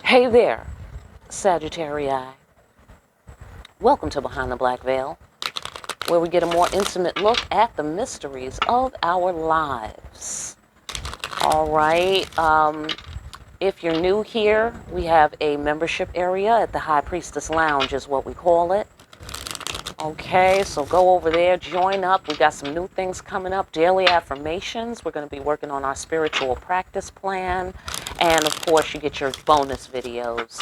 Hey there, Sagittarius. Welcome to Behind the Black Veil, where we get a more intimate look at the mysteries of our lives. All right. If you're new here, we have a membership area at the High Priestess Lounge is what we call it. Okay, so go over there, join up. We got some new things coming up. Daily affirmations. We're going to be working on our spiritual practice plan. And of course, you get your bonus videos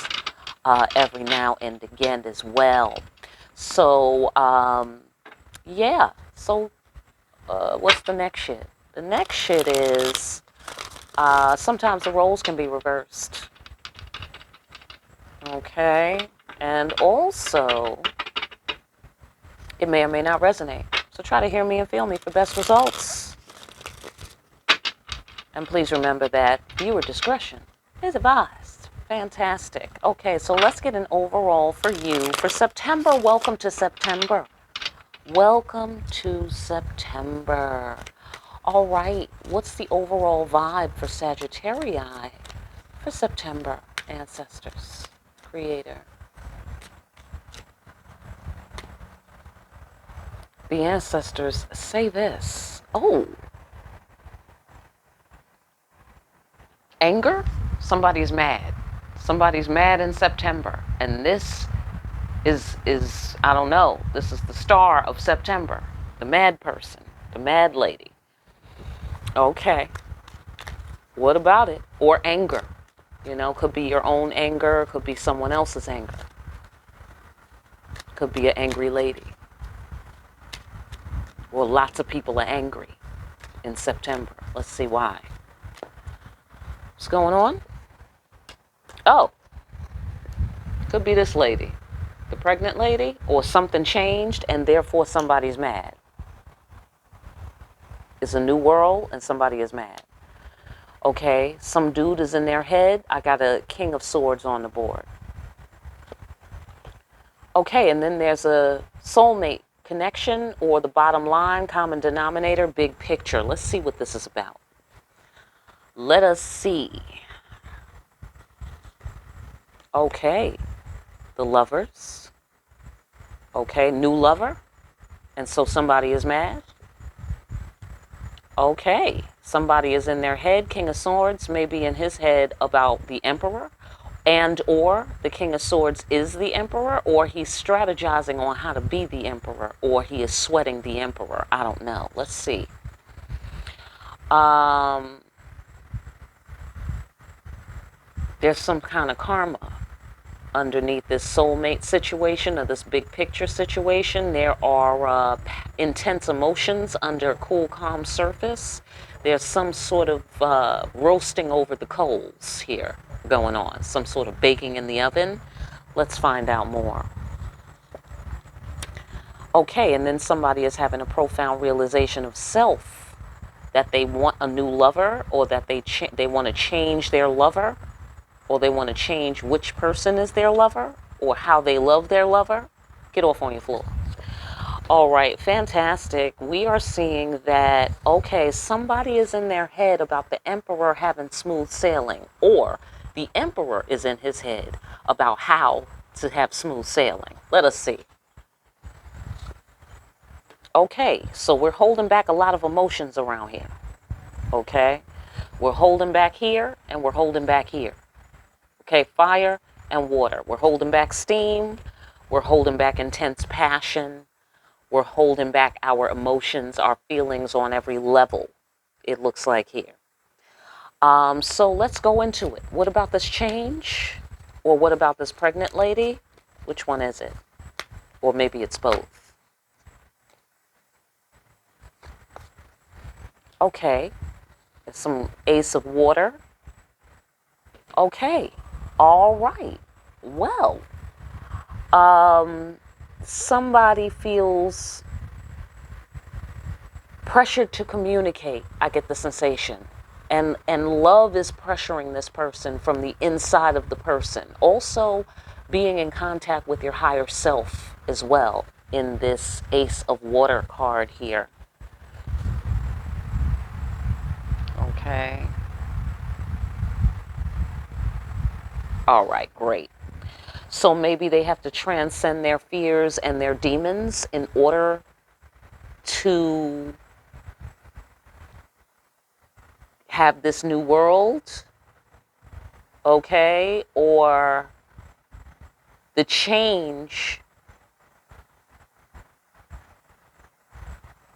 every now and again as well. So, yeah. So, what's the next shit? The next shit is sometimes the roles can be reversed. Okay. And also, it may or may not resonate. So try to hear me and feel me for best results. And please remember that viewer discretion is advised. Fantastic. Okay, so let's get an overall for you for September. Welcome to September. Welcome to September. All right, what's the overall vibe for Sagittarius for September, ancestors, creator? The ancestors say this. Oh. Anger? Somebody's mad. Somebody's mad in September. And this is I don't know. This is the star of September. The mad person. The mad lady. Okay. What about it? Or anger. You know, could be your own anger. Could be someone else's anger. Could be an angry lady. Well, lots of people are angry in September. Let's see why. What's going on? Oh, could be this lady, the pregnant lady, or something changed and therefore somebody's mad. It's a new world and somebody is mad. Okay, some dude is in their head. I got a King of Swords on the board. Okay, and then there's a soulmate connection or the bottom line, common denominator, big picture. Let's see what this is about. Let us see. Okay, the lovers. Okay, new lover. And so somebody is mad. Okay, somebody is in their head. King of Swords may be in his head about the Emperor. And or the King of Swords is the Emperor, or he's strategizing on how to be the Emperor, or he is sweating the Emperor. I don't know. Let's see. There's some kind of karma underneath this soulmate situation or this big picture situation. There are intense emotions under a cool, calm surface. There's some sort of roasting over the coals here going on, some sort of baking in the oven. Let's find out more. Okay, and then somebody is having a profound realization of self, that they want a new lover, or that they want to change their lover, or they want to change which person is their lover, or how they love their lover. Get off on your floor. All right, fantastic. We are seeing that, okay, somebody is in their head about the Emperor having smooth sailing, or the Emperor is in his head about how to have smooth sailing. Let us see. Okay, so we're holding back a lot of emotions around here. Okay, we're holding back here and we're holding back here. Okay, fire and water. We're holding back steam. We're holding back intense passion. We're holding back our emotions, our feelings on every level, it looks like here. So let's go into it. What about this change? Or what about this pregnant lady? Which one is it? Or maybe it's both. Okay, there's some Ace of Water. Okay, all right. Well, somebody feels pressured to communicate. I get the sensation. And love is pressuring this person from the inside of the person. Also, being in contact with your higher self as well in this Ace of Water card here. Okay. All right, great. So maybe they have to transcend their fears and their demons in order to have this new world, okay? Or the change.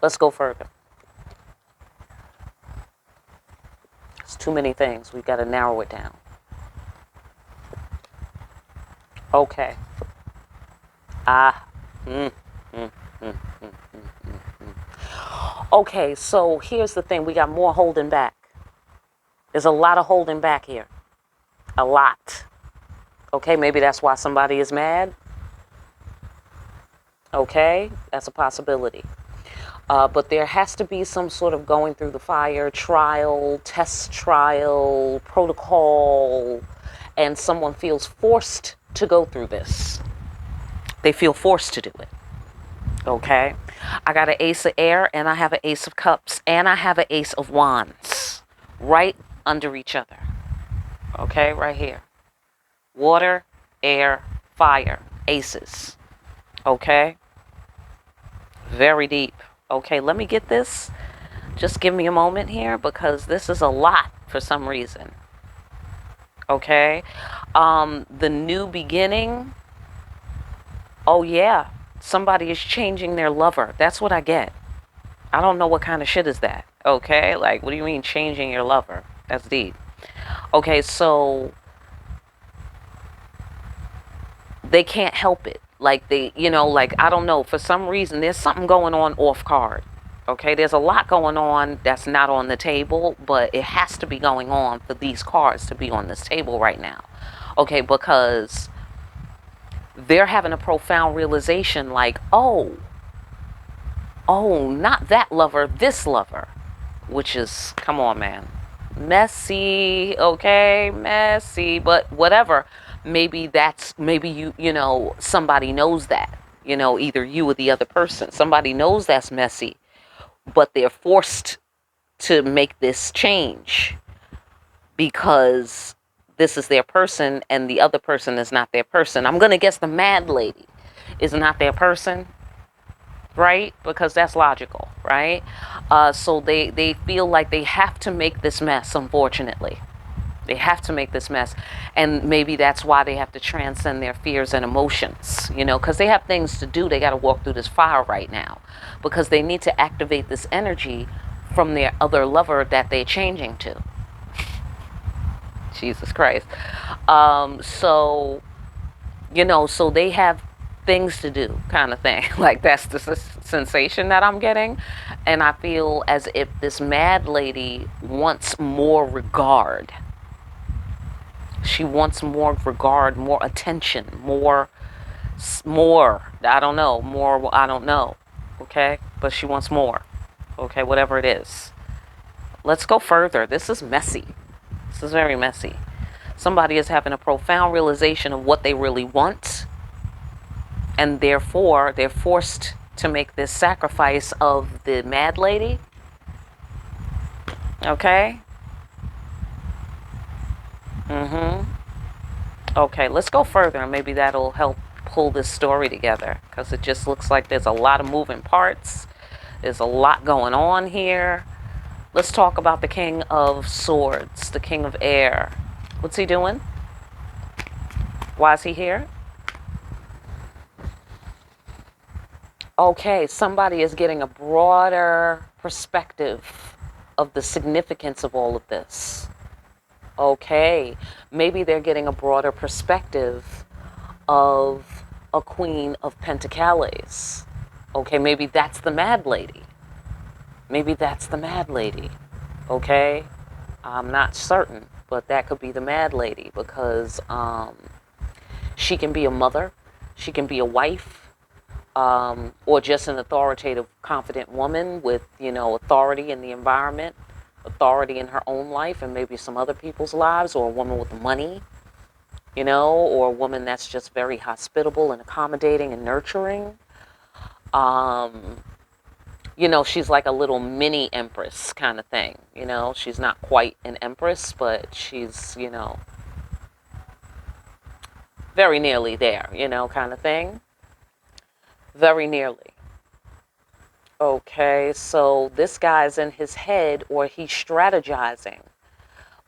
Let's go further. It's too many things. We've got to narrow it down. Okay. Okay, so here's the thing. We got more holding back. There's a lot of holding back here. A lot. Okay, maybe that's why somebody is mad. Okay, that's a possibility. But there has to be some sort of going through the fire, trial, test trial, protocol, and someone feels forced to go through this. They feel forced to do it. Okay? I got an ace of air, and I have an ace of cups, and I have an ace of wands right under each other. Okay, right here. Water, air, fire, aces. Okay? Very deep. Okay, let me get this. Just give me a moment here because this is a lot for some reason. Okay? The new beginning. Oh, yeah. Somebody is changing their lover. That's what I get. I don't know what kind of shit is that. Okay? Like, what do you mean changing your lover? That's deep. Okay, so they can't help it. Like they, like, I don't know, for some reason, there's something going on off card. Okay, there's a lot going on that's not on the table, but it has to be going on for these cards to be on this table right now. Okay, because they're having a profound realization like, oh, not that lover, this lover, which is, come on, man. Messy, okay, messy, but whatever. Maybe you, somebody knows that, either you or the other person. Somebody knows that's messy, but they're forced to make this change because this is their person and the other person is not their person. I'm going to guess the mad lady is not their person, right? Because that's logical, right? So they feel like they have to make this mess, unfortunately. They have to make this mess. And maybe that's why they have to transcend their fears and emotions, because they have things to do. They got to walk through this fire right now because they need to activate this energy from their other lover that they're changing to. Jesus Christ. So they have things to do, kind of thing. Like, that's the sensation that I'm getting. And I feel as if this mad lady wants more regard. She wants more regard, more attention, more, I don't know, more, I don't know, okay? But she wants more, okay, whatever it is. Let's go further. This is messy. This is very messy. Somebody is having a profound realization of what they really want, and therefore they're forced to make this sacrifice of the mad lady, okay? Okay, let's go further and maybe that'll help pull this story together because it just looks like there's a lot of moving parts. There's a lot going on here. Let's talk about the King of Swords, the King of Air. What's he doing? Why is he here? Okay, somebody is getting a broader perspective of the significance of all of this. Okay, maybe they're getting a broader perspective of a Queen of Pentacles. Okay, maybe that's the mad lady. Maybe that's the mad lady. Okay, I'm not certain, but that could be the mad lady because she can be a mother, she can be a wife, or just an authoritative, confident woman with, authority in the environment, authority in her own life and maybe some other people's lives, or a woman with money, or a woman that's just very hospitable and accommodating and nurturing. She's like a little mini empress kind of thing, she's not quite an empress, but she's, very nearly there, you know, kind of thing. Very nearly. Okay, so this guy's in his head, or he's strategizing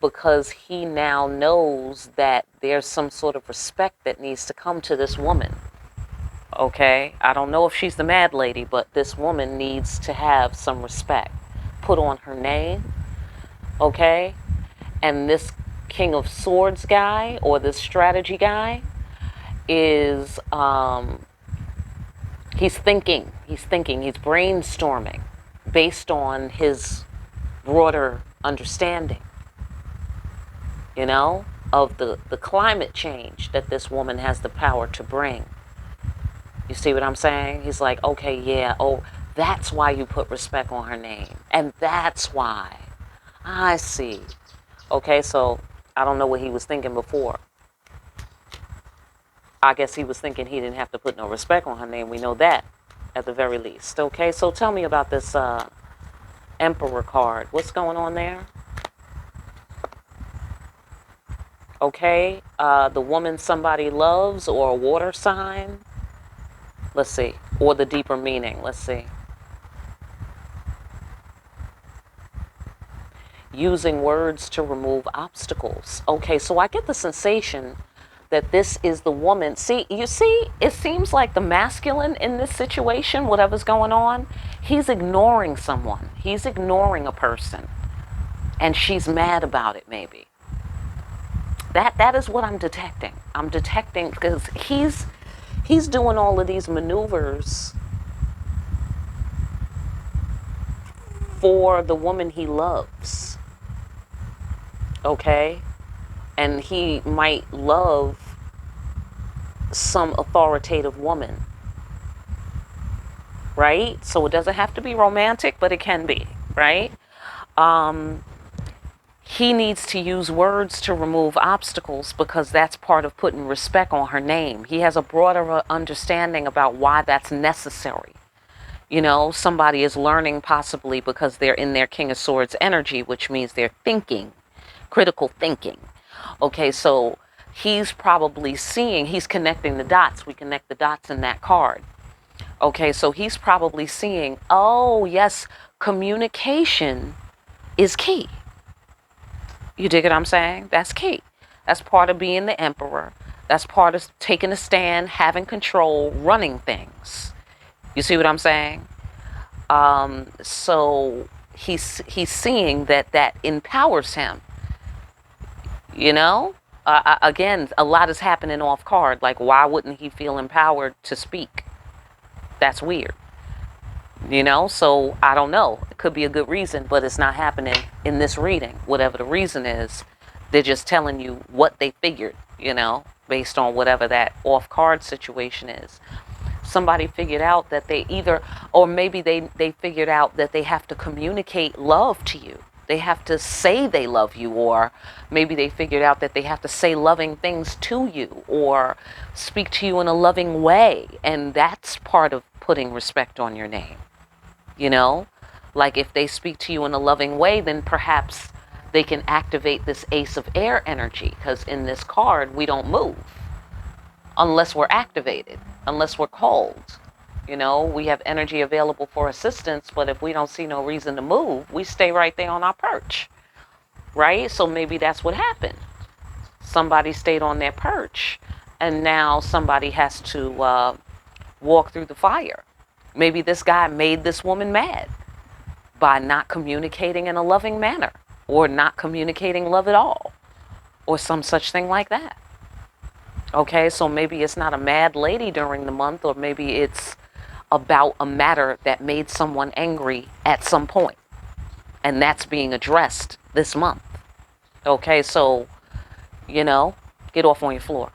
because he now knows that there's some sort of respect that needs to come to this woman. Okay, I don't know if she's the mad lady, but this woman needs to have some respect put on her name. Okay, and this King of Swords guy, or this strategy guy, is he's thinking, he's brainstorming based on his broader understanding, you know, of the climate change that this woman has the power to bring. You see what I'm saying? He's like, okay, yeah, oh, that's why you put respect on her name. And that's why. I see. Okay, so I don't know what he was thinking before. I guess he was thinking he didn't have to put no respect on her name. We know that, at the very least. Okay, so tell me about this Emperor card. What's going on there? Okay, the woman somebody loves, or a water sign. Let's see. Or the deeper meaning. Let's see. Using words to remove obstacles. Okay, so I get the sensation that this is the woman. See, you see, it seems like the masculine in this situation, whatever's going on, he's ignoring someone. He's ignoring a person. And she's mad about it, maybe. That is what I'm detecting. I'm detecting because he's doing all of these maneuvers for the woman he loves. Okay? And he might love some authoritative woman. Right? So it doesn't have to be romantic, but it can be. Right? He needs to use words to remove obstacles because that's part of putting respect on her name. He has a broader understanding about why that's necessary. You know, somebody is learning possibly because they're in their King of Swords energy, which means they're thinking, critical thinking. Okay, so he's probably seeing, he's connecting the dots. We connect the dots in that card. Okay, so he's probably seeing, oh, yes, communication is key. You dig what I'm saying? That's key. That's part of being the emperor. That's part of taking a stand, having control, running things. You see what I'm saying? So he's seeing that empowers him. You know? Again, a lot is happening off card. Like, why wouldn't he feel empowered to speak? That's weird. You know, so I don't know. It could be a good reason, but it's not happening in this reading. Whatever the reason is, they're just telling you what they figured, you know, based on whatever that off-card situation is. Somebody figured out that they either, or maybe they figured out that they have to communicate love to you. They have to say they love you, or maybe they figured out that they have to say loving things to you, or speak to you in a loving way. And that's part of putting respect on your name. You know, like if they speak to you in a loving way, then perhaps they can activate this Ace of Air energy, because in this card, we don't move unless we're activated, unless we're called. You know, we have energy available for assistance, but if we don't see no reason to move, we stay right there on our perch, right? So maybe that's what happened. Somebody stayed on their perch, and now somebody has to walk through the fire. Maybe this guy made this woman mad by not communicating in a loving manner, or not communicating love at all, or some such thing like that. Okay, so maybe it's not a mad lady during the month, or maybe it's about a matter that made someone angry at some point, and that's being addressed this month. Okay, so, you know, get off on your floor.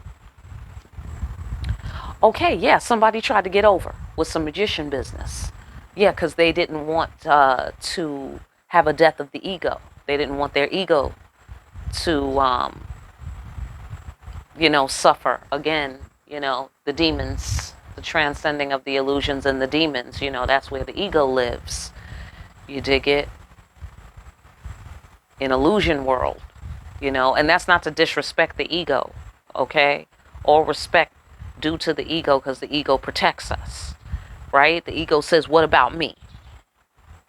Okay, yeah, somebody tried to get over with some magician business. Yeah, because they didn't want to have a death of the ego. They didn't want their ego to, you know, suffer. Again, you know, the demons, the transcending of the illusions and the demons, you know, that's where the ego lives. You dig it? In illusion world, you know, and that's not to disrespect the ego, okay? All respect due to the ego, because the ego protects us, right? The ego says, what about me?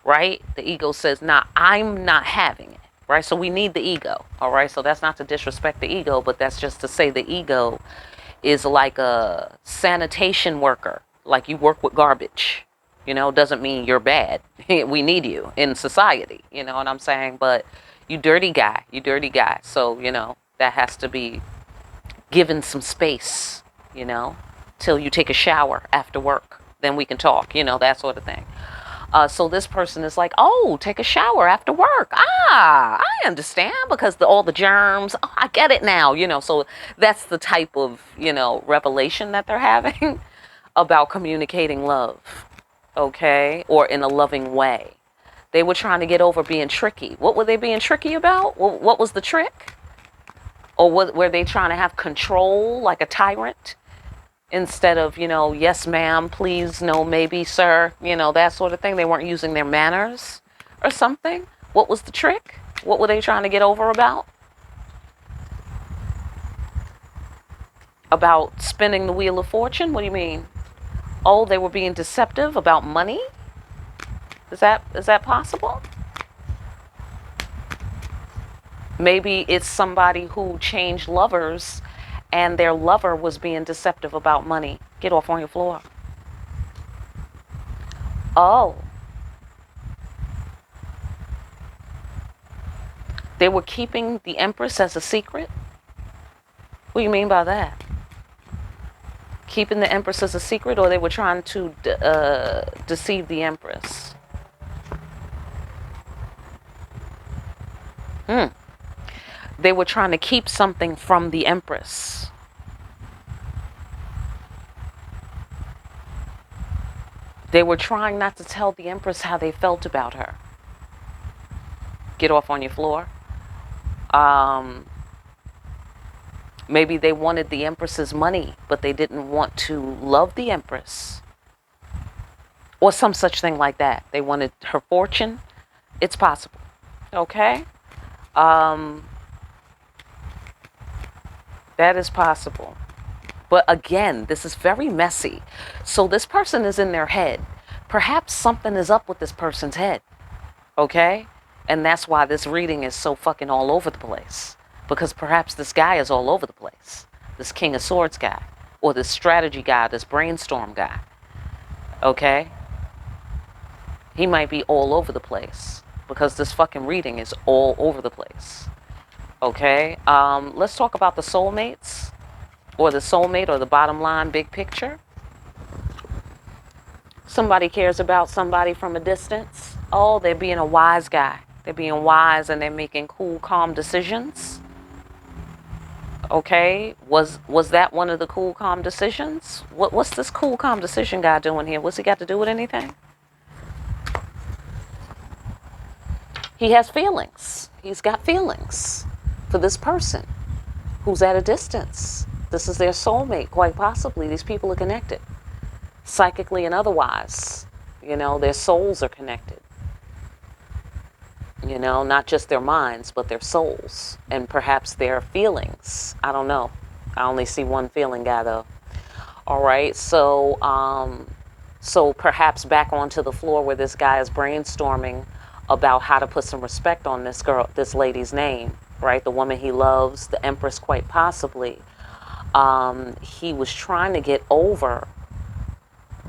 Right? The ego says, nah, I'm not having it, right? So we need the ego, all right? So that's not to disrespect the ego, but that's just to say the ego is like a sanitation worker. Like you work with garbage, doesn't mean you're bad. We need you in society, you know what I'm saying? But you dirty guy. So, that has to be given some space, till you take a shower after work. Then we can talk, that sort of thing. So this person is like, oh, take a shower after work. I understand, because all the germs. Oh, I get it now, So that's the type of, revelation that they're having about communicating love, okay, or in a loving way. They were trying to get over being tricky. What were they being tricky about? What was the trick? Or were they trying to have control like a tyrant? Instead of, yes, ma'am, please, no, maybe, sir, that sort of thing. They weren't using their manners or something. What was the trick? What were they trying to get over about? About spinning the wheel of fortune? What do you mean? Oh, they were being deceptive about money? Is that possible? Maybe it's somebody who changed lovers and their lover was being deceptive about money. Get off on your floor. Oh. They were keeping the Empress as a secret? What do you mean by that? Keeping the Empress as a secret, or they were trying to deceive the Empress? They were trying to keep something from the Empress. They were trying not to tell the Empress how they felt about her. Get off on your floor. Maybe they wanted the Empress's money, but they didn't want to love the Empress. Or some such thing like that. They wanted her fortune. It's possible. Okay? That is possible. But again, this is very messy. So this person is in their head. Perhaps something is up with this person's head. Okay? And that's why this reading is so fucking all over the place. Because perhaps this guy is all over the place. This King of Swords guy. Or this strategy guy, this brainstorm guy. Okay? He might be all over the place. Because this fucking reading is all over the place. Okay? Let's talk about the soulmates. Or the soulmate, or the bottom line, big picture. Somebody cares about somebody from a distance. Oh, they're being a wise guy. They're being wise and they're making cool, calm decisions. Okay, was that one of the cool, calm decisions? What's this cool, calm decision guy doing here? What's he got to do with anything? He has feelings. He's got feelings for this person who's at a distance. This is their soulmate, quite possibly. These people are connected, psychically and otherwise. Their souls are connected. Not just their minds, but their souls. And perhaps their feelings. I don't know. I only see one feeling guy, though. All right, so perhaps back onto the floor where this guy is brainstorming about how to put some respect on this lady's name, right? The woman he loves, the Empress, quite possibly. He was trying to get over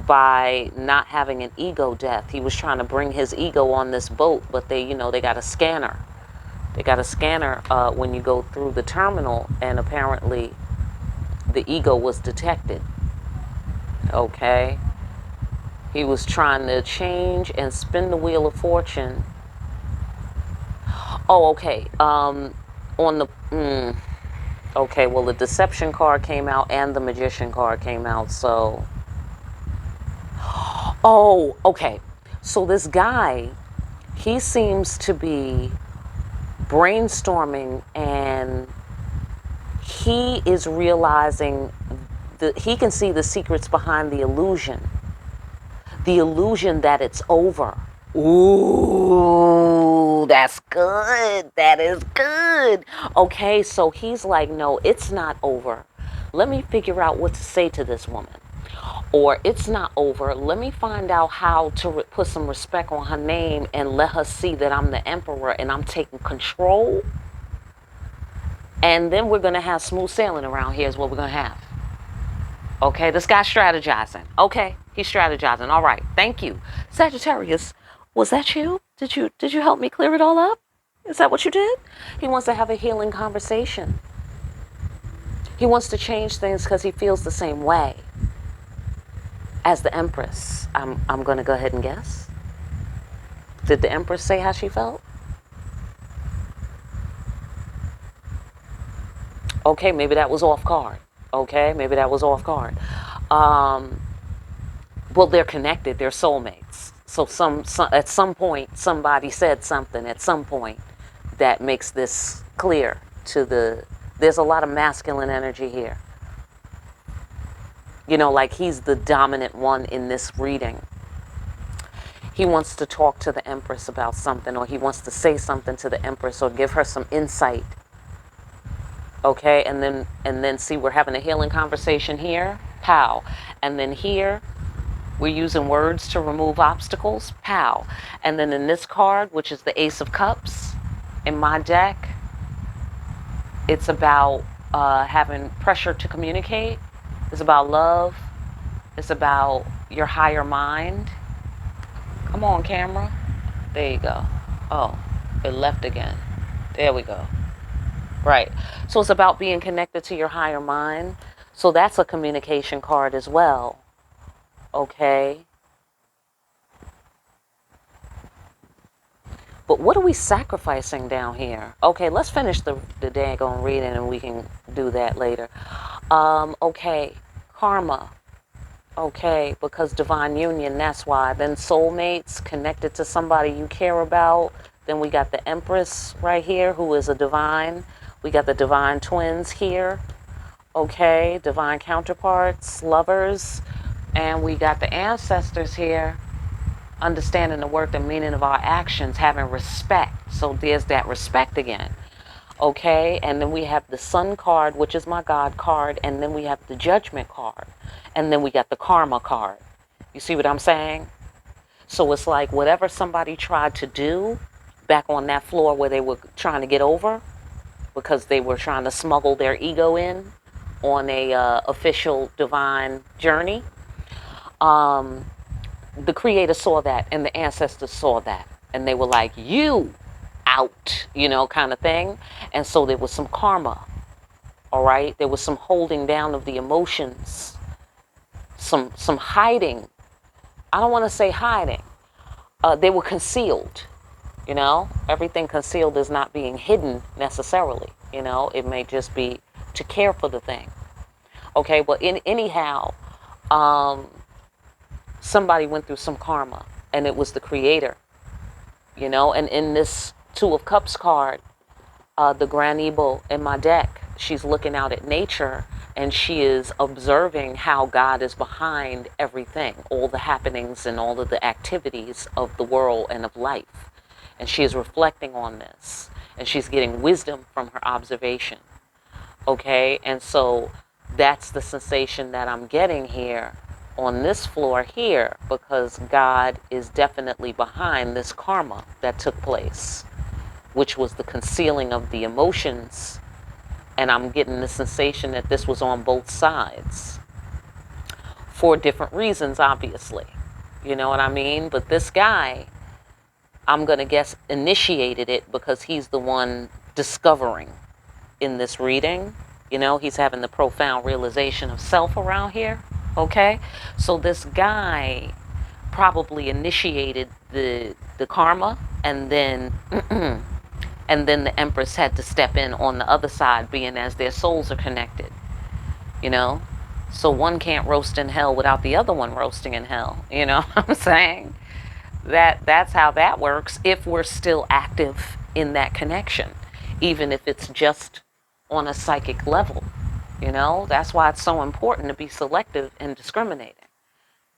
by not having an ego death. He was trying to bring his ego on this boat, but they got a scanner. They got a scanner when you go through the terminal, and apparently the ego was detected. Okay? He was trying to change and spin the wheel of fortune. Oh, okay. Okay, well, the deception card came out and the magician card came out, so... Oh, okay. So this guy, he seems to be brainstorming, and he is realizing that he can see the secrets behind the illusion. The illusion that it's over. Ooh, that's good. That is good. Okay, so he's like, no, it's not over. Let me figure out what to say to this woman. Or it's not over. Let me find out how to put some respect on her name and let her see that I'm the emperor and I'm taking control. And then we're going to have smooth sailing around here is what we're going to have. Okay, this guy's strategizing. Okay, he's strategizing. All right, thank you. Sagittarius, was that you? Did you help me clear it all up? Is that what you did? He wants to have a healing conversation. He wants to change things because he feels the same way as the Empress. I'm going to go ahead and guess. Did the Empress say how she felt? Okay, maybe that was off card. Okay, maybe that was off card. Well, they're connected. They're soulmates. So at some point, somebody said something at some point that makes this clear to the... There's a lot of masculine energy here. You know, like he's the dominant one in this reading. He wants to talk to the Empress about something, or he wants to say something to the Empress or give her some insight. Okay, and then see, we're having a healing conversation here. Pow. And then here, we're using words to remove obstacles. Pow. And then in this card, which is the Ace of Cups in my deck, it's about having pressure to communicate. It's about love. It's about your higher mind. Come on, camera. There you go. Oh, it left again. There we go. Right. So it's about being connected to your higher mind. So that's a communication card as well. Okay. But what are we sacrificing down here? Okay, let's finish the daggone reading and we can do that later. Okay. Karma. Okay, because divine union, that's why. Then soulmates, connected to somebody you care about. Then we got the Empress right here, who is a divine. We got the divine twins here. Okay, divine counterparts, lovers. And we got the ancestors here, understanding the worth and meaning of our actions, having respect. So there's that respect again. Okay, and then we have the Sun card, which is my God card. And then we have the Judgment card. And then we got the Karma card. You see what I'm saying? So it's like whatever somebody tried to do back on that floor where they were trying to get over, because they were trying to smuggle their ego in on a official divine journey. The Creator saw that and the ancestors saw that. And they were like, you out, you know, kind of thing. And so there was some karma. All right. There was some holding down of the emotions. Some hiding. I don't want to say hiding. They were concealed. You know, everything concealed is not being hidden necessarily. You know, it may just be to care for the thing. Okay, well, anyhow, somebody went through some karma, and it was the Creator. You know, and in this Two of Cups card, the Grand Eagle in my deck, she's looking out at nature, and she is observing how God is behind everything, all the happenings and all of the activities of the world and of life. And she is reflecting on this, and she's getting wisdom from her observation. Okay, and so that's the sensation that I'm getting here on this floor here, because God is definitely behind this karma that took place, which was the concealing of the emotions. And I'm getting the sensation that this was on both sides for different reasons, obviously. You know what I mean? But this guy, I'm going to guess, initiated it because he's the one discovering in this reading. You know, he's having the profound realization of self around here. Okay? So this guy probably initiated the karma, and then and then the Empress had to step in on the other side, being as their souls are connected. You know? So one can't roast in hell without the other one roasting in hell. You know what I'm saying? That's how that works if we're still active in that connection, even if it's just on a psychic level. You know, that's why it's so important to be selective and discriminating.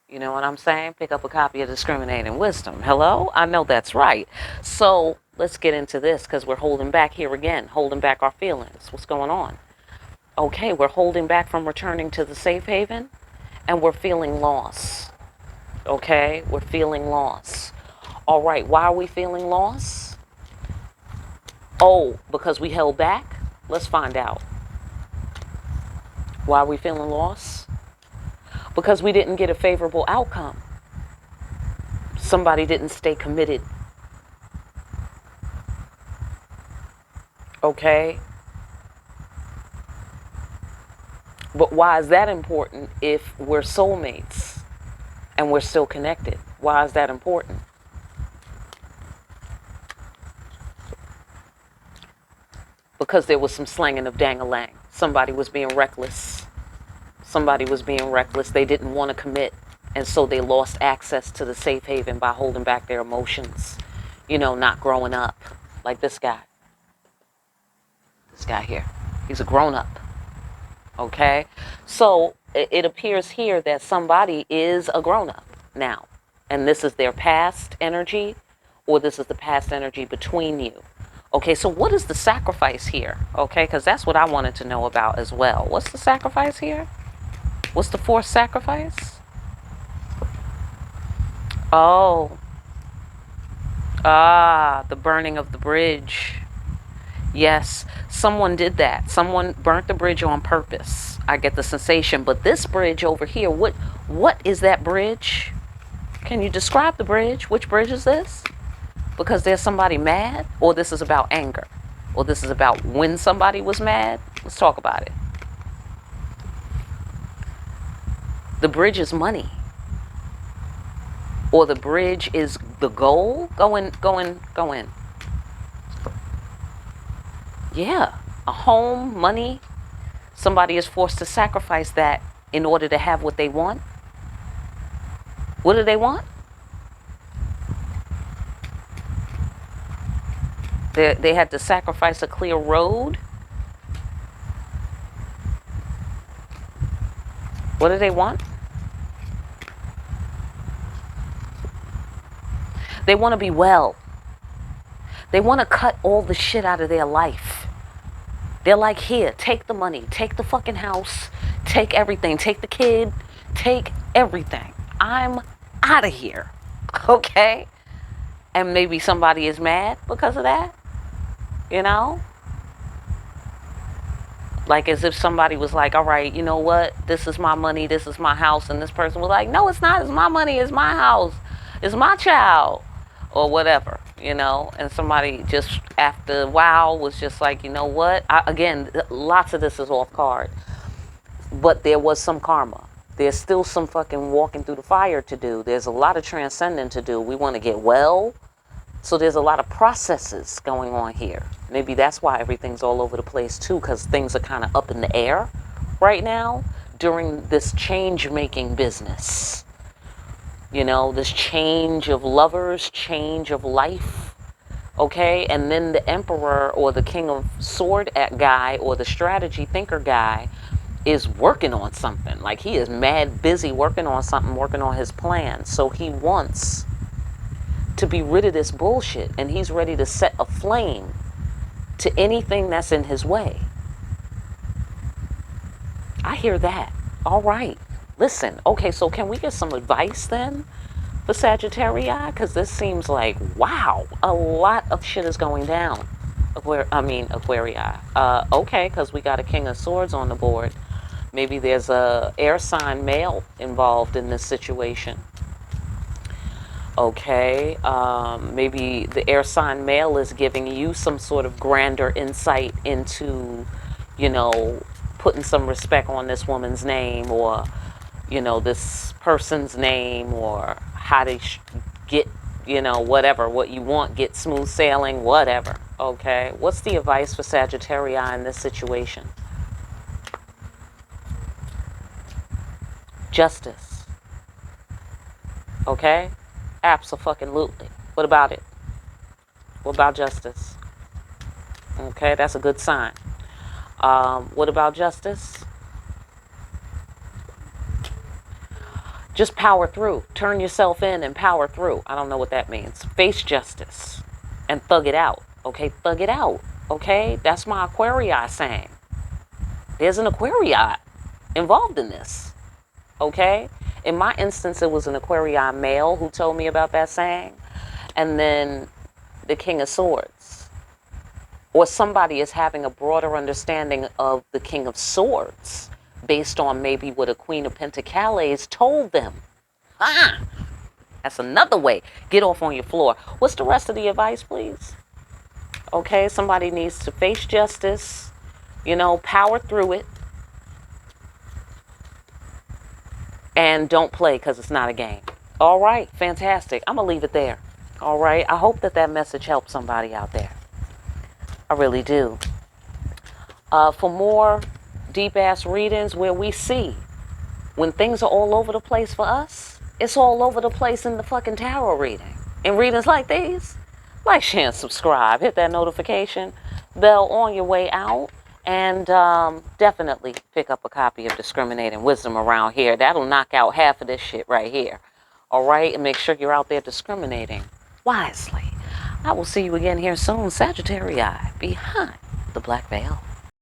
You know what I'm saying? Pick up a copy of Discriminating Wisdom. Hello? I know that's right. So let's get into this, because we're holding back here again, holding back our feelings. What's going on? Okay, we're holding back from returning to the safe haven, and we're feeling loss. Okay, we're feeling loss. All right, why are we feeling loss? Oh, because we held back? Let's find out. Why are we feeling loss? Because we didn't get a favorable outcome. Somebody didn't stay committed. Okay? But why is that important if we're soulmates and we're still connected? Why is that important? Because there was some slanging of dang-a-lang. Somebody was being reckless. Somebody was being reckless. They didn't want to commit. And so they lost access to the safe haven by holding back their emotions. You know, not growing up. Like this guy. This guy here. He's a grown-up. Okay? So it appears here that somebody is a grown-up now. And this is their past energy, or this is the past energy between you. Okay, so what is the sacrifice here? Okay, because that's what I wanted to know about as well. What's the sacrifice here? What's the forced sacrifice? Oh. The burning of the bridge. Yes, someone did that. Someone burnt the bridge on purpose. I get the sensation. But this bridge over here, what is that bridge? Can you describe the bridge? Which bridge is this? Because there's somebody mad? Or this is about anger? Or this is about when somebody was mad? Let's talk about it. The bridge is money. Or the bridge is the goal? Go in. Yeah. A home, money. Somebody is forced to sacrifice that in order to have what they want. What do they want? They had to sacrifice a clear road. What do they want? They want to be well. They want to cut all the shit out of their life. They're like, here, take the money, take the fucking house, take everything, take the kid, take everything. I'm out of here. Okay? And maybe somebody is mad because of that. You know? Like as if somebody was like, all right, you know what? This is my money, this is my house. And this person was like, no, it's not. It's my money, it's my house, it's my child. Or whatever, you know. And somebody just after a while was just like, you know what? Again, lots of this is off card. But there was some karma. There's still some fucking walking through the fire to do. There's a lot of transcending to do. We want to get well. So there's a lot of processes going on here. Maybe that's why everything's all over the place too, because things are kind of up in the air right now during this change-making business. You know, this change of lovers, change of life. Okay? And then the emperor or the king of sword guy or the strategy thinker guy is working on something. Like he is mad busy working on something, working on his plan. So he wants to be rid of this bullshit, and he's ready to set a flame to anything that's in his way. I hear that. All right. Listen. Okay, so can we get some advice then for Sagittarius? Because this seems like, wow, a lot of shit is going down. Aquarius. Okay, because we got a King of Swords on the board. Maybe there's a air sign male involved in this situation. Okay, maybe the air sign male is giving you some sort of grander insight into, you know, putting some respect on this woman's name, or, you know, this person's name, or how to get, you know, whatever, what you want, get smooth sailing, whatever. Okay, what's the advice for Sagittarius in this situation? Justice. Okay? Abso-fucking-lutely. What about it? What about justice? Okay, that's a good sign. What about justice? Just power through. Turn yourself in and power through. I don't know what that means. Face justice and thug it out. Okay, thug it out. Okay, that's my Aquarius saying. There's an Aquarii involved in this. Okay? In my instance, it was an Aquarii male who told me about that saying. And then the King of Swords. Or somebody is having a broader understanding of the King of Swords based on maybe what a Queen of Pentacles told them. Ah! That's another way. Get off on your floor. What's the rest of the advice, please? Okay, somebody needs to face justice, power through it. And don't play because it's not a game. All right, fantastic. I'm going to leave it there. All right, I hope that message helps somebody out there. I really do. For more deep-ass readings where we see when things are all over the place for us, it's all over the place in the fucking tarot reading. In readings like these, like, share, and subscribe. Hit that notification bell on your way out. And definitely pick up a copy of Discriminating Wisdom around here. That'll knock out half of this shit right here. All right? And make sure you're out there discriminating wisely. I will see you again here soon, Sagittarius, behind the black veil.